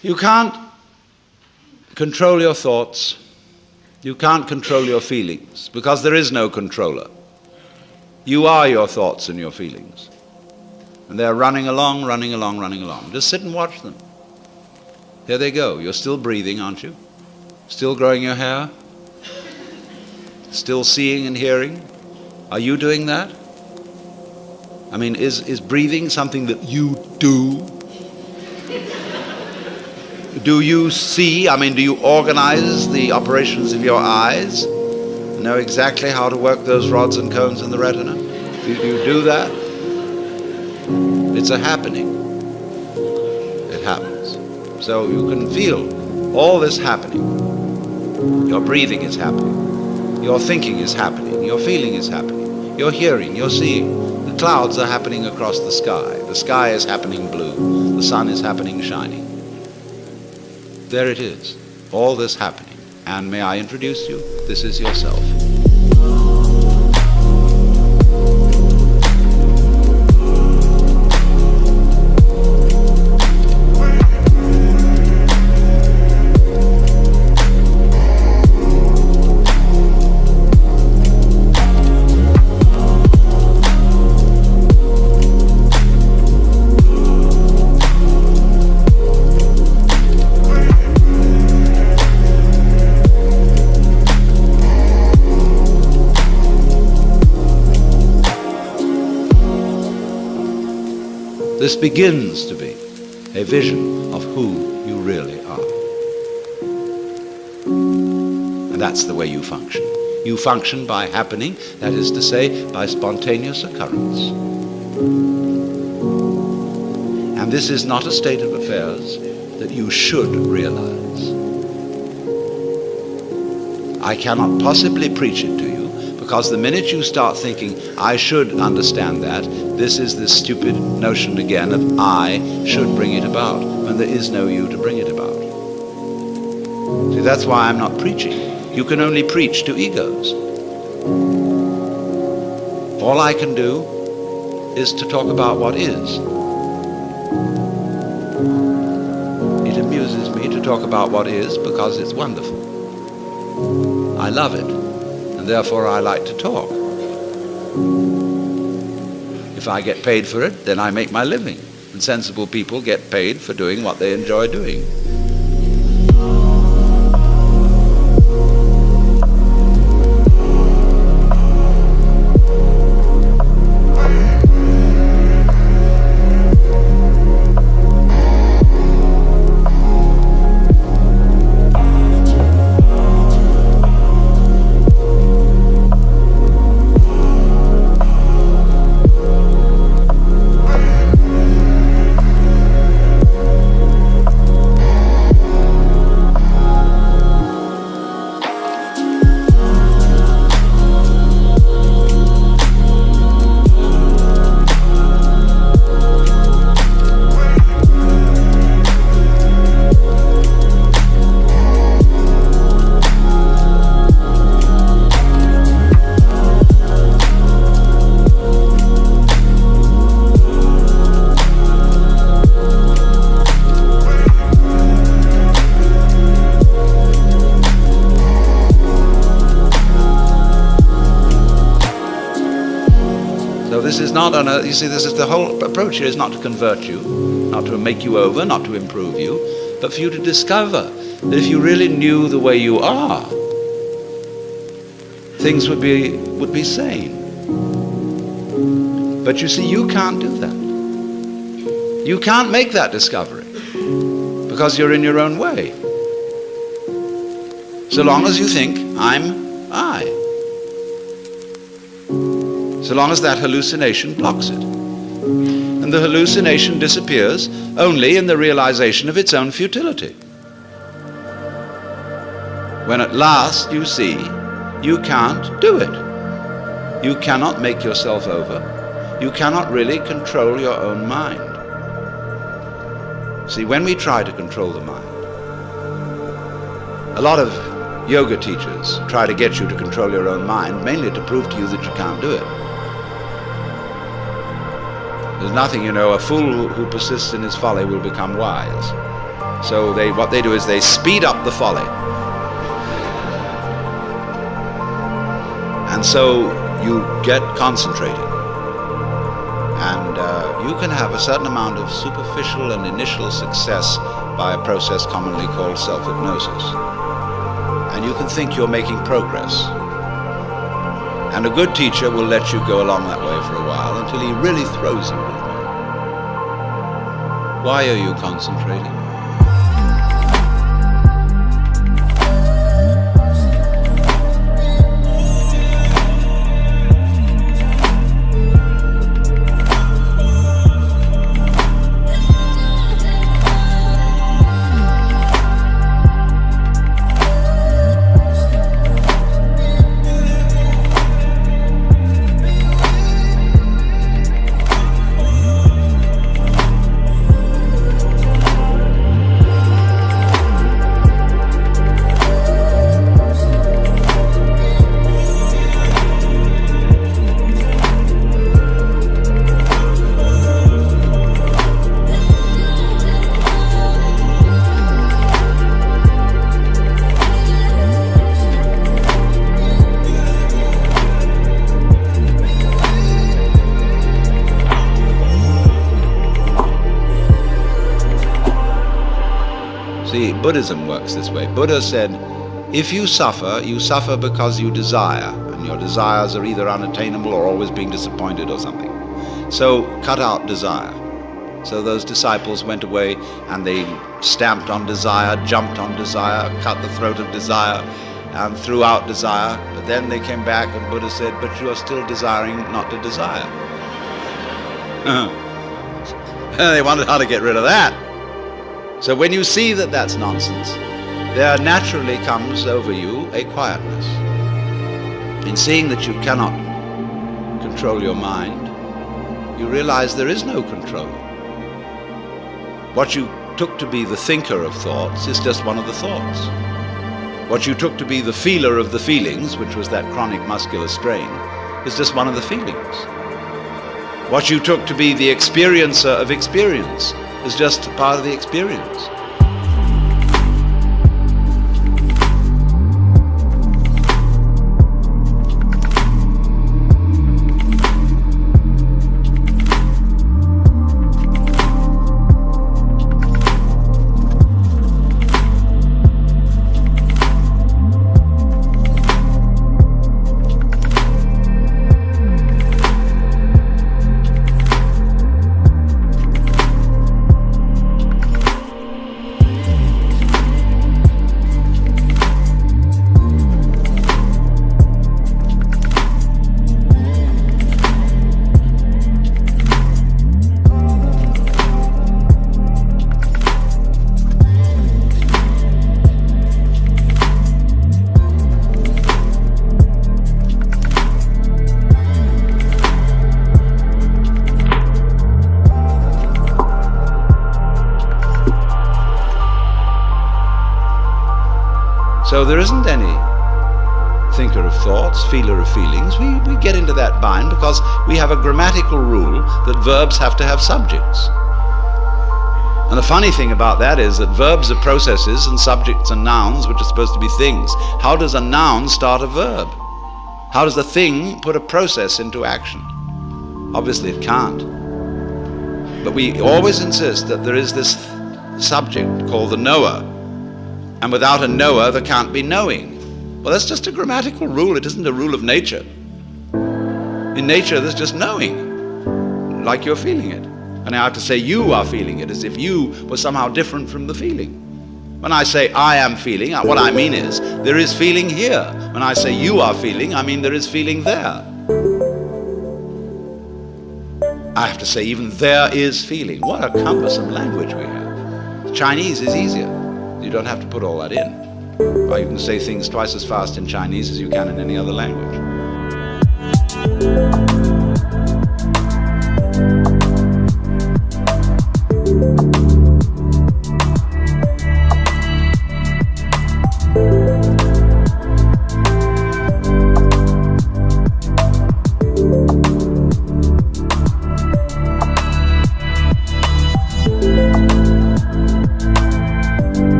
You can't control your thoughts. You can't control your feelings, because there is no controller. You are your thoughts and your feelings. And they're running along, running along, running along. Just sit and watch them. Here they go. You're still breathing, aren't you? Still growing your hair? Still seeing and hearing? Are you doing that? I mean, is breathing something that you do? Do you see? I mean, do you organize the operations of your eyes? Know exactly how to work those rods and cones in the retina? Do you do that? It's a happening. It happens. So you can feel all this happening. Your breathing is happening. Your thinking is happening. Your feeling is happening. Your hearing, your seeing. The clouds are happening across the sky. The sky is happening blue. The sun is happening shining. There it is. All this happening. And may I introduce you? This is yourself. This begins to be a vision of who you really are. And that's the way you function. You function by happening, that is to say, by spontaneous occurrence. And this is not a state of affairs that you should realize. I cannot possibly preach it to you, because the minute you start thinking, I should understand that, this is this stupid notion again of I should bring it about, when there is no you to bring it about. See, that's why I'm not preaching. You can only preach to egos. All I can do is to talk about what is. It amuses me to talk about what is because it's wonderful. I love it, and therefore I like to talk. If I get paid for it, then I make my living. And sensible people get paid for doing what they enjoy doing. This is not you see, this is the whole approach here is not to convert you, not to make you over, not to improve you, but for you to discover that if you really knew the way you are, things would be sane. But you see, you can't do that. You can't make that discovery because you're in your own way. So long as you think, I'm I. So long as that hallucination blocks it. And the hallucination disappears only in the realization of its own futility. When at last you see you can't do it. You cannot make yourself over. You cannot really control your own mind. See, when we try to control the mind, a lot of yoga teachers try to get you to control your own mind, mainly to prove to you that you can't do it. There's nothing, a fool who persists in his folly will become wise. So what they do is they speed up the folly. And so you get concentrated. And you can have a certain amount of superficial and initial success by a process commonly called self-hypnosis. And you can think you're making progress. And a good teacher will let you go along that way for a while until he really throws you with it. Why are you concentrating? See, Buddhism works this way. Buddha said, if you suffer because you desire, and your desires are either unattainable or always being disappointed or something. So cut out desire. So those disciples went away and they stamped on desire, jumped on desire, cut the throat of desire, and threw out desire. But then they came back and Buddha said, but you are still desiring not to desire. They wondered how to get rid of that. So when you see that that's nonsense, there naturally comes over you a quietness. In seeing that you cannot control your mind, you realize there is no control. What you took to be the thinker of thoughts is just one of the thoughts. What you took to be the feeler of the feelings, which was that chronic muscular strain, is just one of the feelings. What you took to be the experiencer of experience is just part of the experience. So there isn't any thinker of thoughts, feeler of feelings. We get into that bind because we have a grammatical rule that verbs have to have subjects. And the funny thing about that is that verbs are processes and subjects are nouns, which are supposed to be things. How does a noun start a verb? How does a thing put a process into action? Obviously it can't. But we always insist that there is this subject called the knower. And without a knower, there can't be knowing. Well, that's just a grammatical rule. It isn't a rule of nature. In nature, there's just knowing, like you're feeling it. And I have to say you are feeling it, as if you were somehow different from the feeling. When I say I am feeling, what I mean is there is feeling here. When I say you are feeling, I mean there is feeling there. I have to say even there is feeling. What a cumbersome language we have. Chinese is easier. You don't have to put all that in. Or you can say things twice as fast in Chinese as you can in any other language.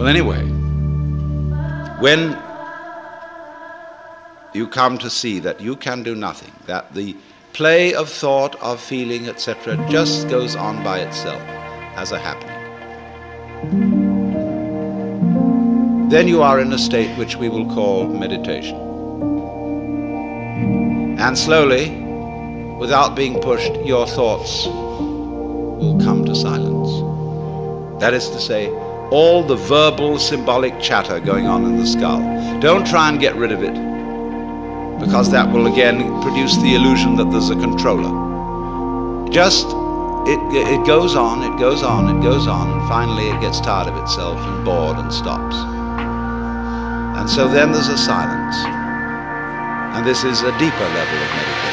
anyway, when you come to see that you can do nothing, that the play of thought, of feeling, etc., just goes on by itself as a happening, then you are in a state which we will call meditation. And slowly, without being pushed, your thoughts will come to silence. That is to say, all the verbal, symbolic chatter going on in the skull. Don't try and get rid of it, because that will again produce the illusion that there's a controller. Just, it goes on, it goes on, it goes on, and finally it gets tired of itself and bored and stops. And so then there's a silence. And this is a deeper level of meditation.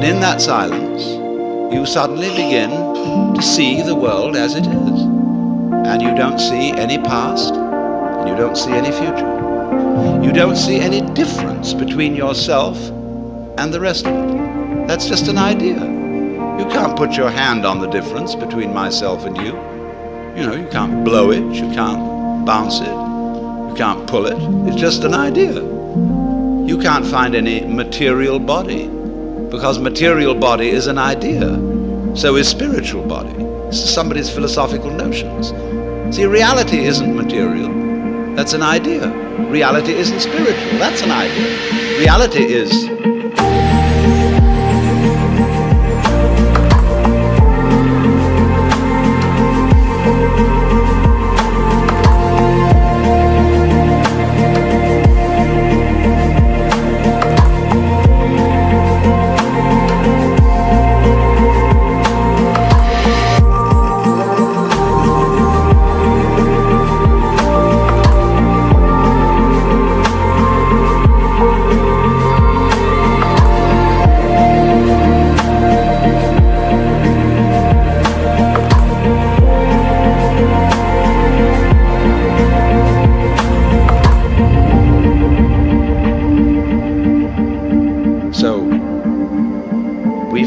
In that silence, you suddenly begin to see the world as it is. And you don't see any past, and you don't see any future. You don't see any difference between yourself and the rest of it. That's just an idea. You can't put your hand on the difference between myself and you. You know, you can't blow it, you can't bounce it, you can't pull it. It's just an idea. You can't find any material body, because material body is an idea. So is spiritual body. This is somebody's philosophical notions. See, reality isn't material. That's an idea. Reality isn't spiritual. That's an idea. Reality is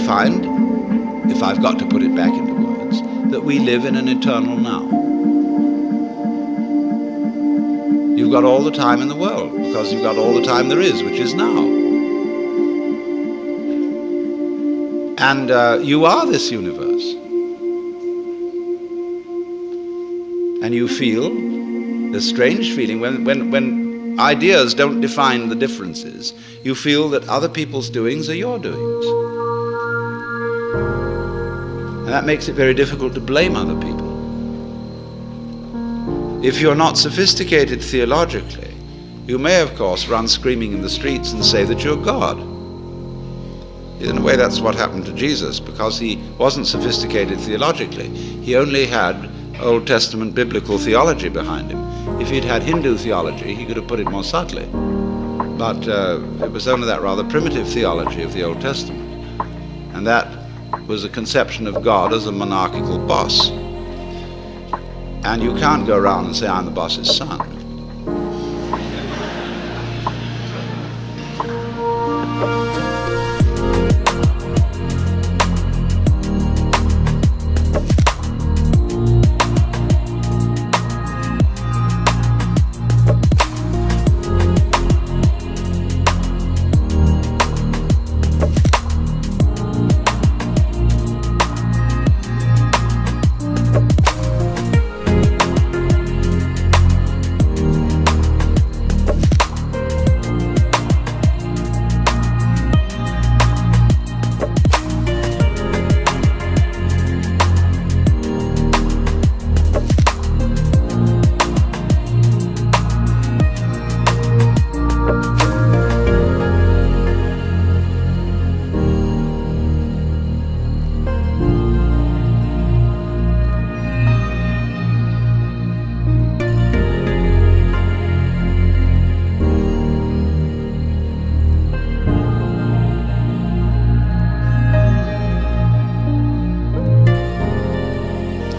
find, if I've got to put it back into words, that we live in an eternal now. You've got all the time in the world, because you've got all the time there is, which is now. And you are this universe. And you feel this strange feeling when ideas don't define the differences. You feel that other people's doings are your doings. And that makes it very difficult to blame other people. If you're not sophisticated theologically, you may, of course, run screaming in the streets and say that you're God. In a way, that's what happened to Jesus, because he wasn't sophisticated theologically. He only had Old Testament biblical theology behind him. If he'd had Hindu theology, he could have put it more subtly. But it was only that rather primitive theology of the Old Testament. And that was a conception of God as a monarchical boss. And you can't go around and say, I'm the boss's son.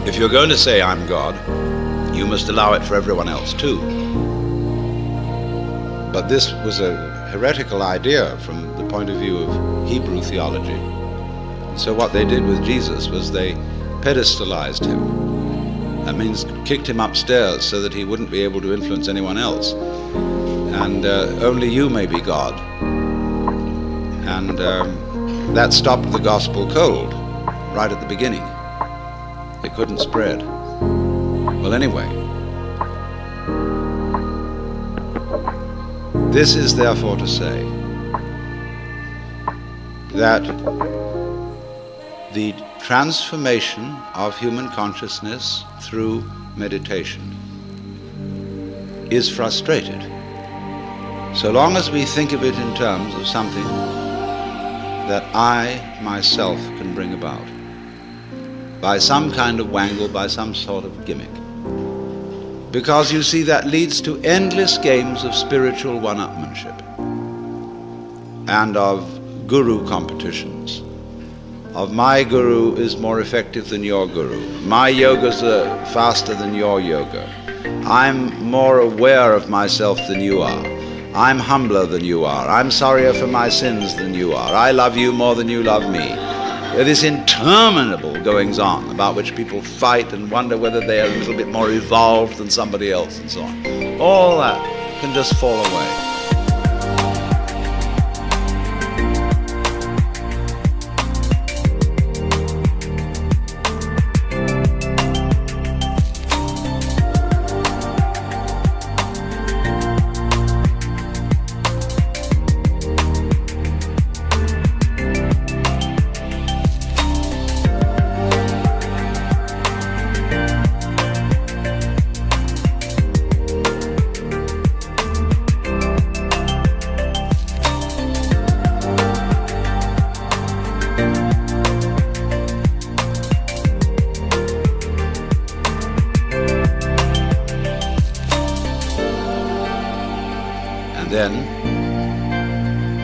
If you're going to say I'm God, you must allow it for everyone else too. But this was a heretical idea from the point of view of Hebrew theology. So what they did with Jesus was they pedestalized him. That means kicked him upstairs so that he wouldn't be able to influence anyone else. And only you may be God. And that stopped the gospel cold right at the beginning. It couldn't spread. Well, anyway, this is therefore to say that the transformation of human consciousness through meditation is frustrated so long as we think of it in terms of something that I myself can bring about by some kind of wangle, by some sort of gimmick. Because you see, that leads to endless games of spiritual one-upmanship and of guru competitions, of my guru is more effective than your guru, my yoga's faster than your yoga, I'm more aware of myself than you are, I'm humbler than you are, I'm sorrier for my sins than you are, I love you more than you love me. This interminable goings-on about which people fight and wonder whether they are a little bit more evolved than somebody else and so on. All that can just fall away. Then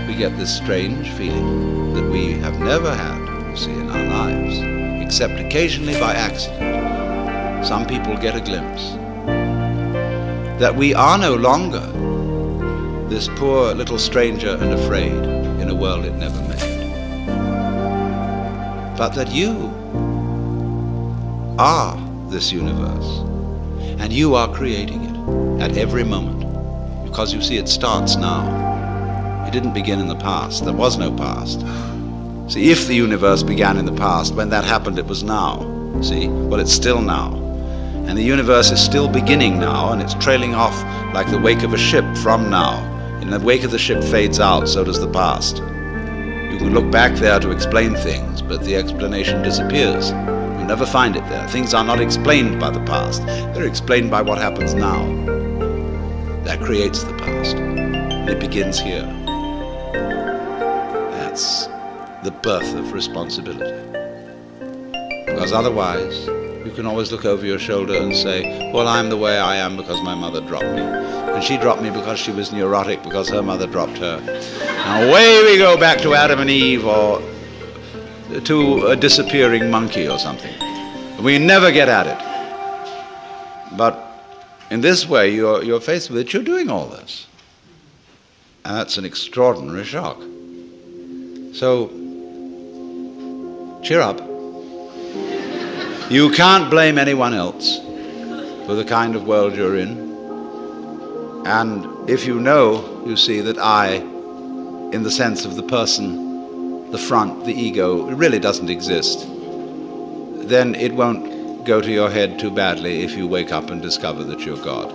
we get this strange feeling that we have never had, you see, in our lives, except occasionally by accident. Some people get a glimpse that we are no longer this poor little stranger and afraid in a world it never made, but that you are this universe and you are creating it at every moment. Because you see, it starts now. It didn't begin in the past. There was no past. See, if the universe began in the past, when that happened, it was now. See? Well, it's still now. And the universe is still beginning now, and it's trailing off like the wake of a ship from now. And the wake of the ship fades out, so does the past. You can look back there to explain things, but the explanation disappears. You'll never find it there. Things are not explained by the past. They're explained by what happens now. That creates the past. It begins here. That's the birth of responsibility. Because otherwise, you can always look over your shoulder and say, well, I'm the way I am because my mother dropped me. And she dropped me because she was neurotic because her mother dropped her. And away we go back to Adam and Eve or to a disappearing monkey or something. We never get at it. But in this way, you're faced with it, you're doing all this. And that's an extraordinary shock. So, cheer up. You can't blame anyone else for the kind of world you're in. And if you know, you see, that I, in the sense of the person, the front, the ego, it really doesn't exist, then it won't go to your head too badly if you wake up and discover that you're God.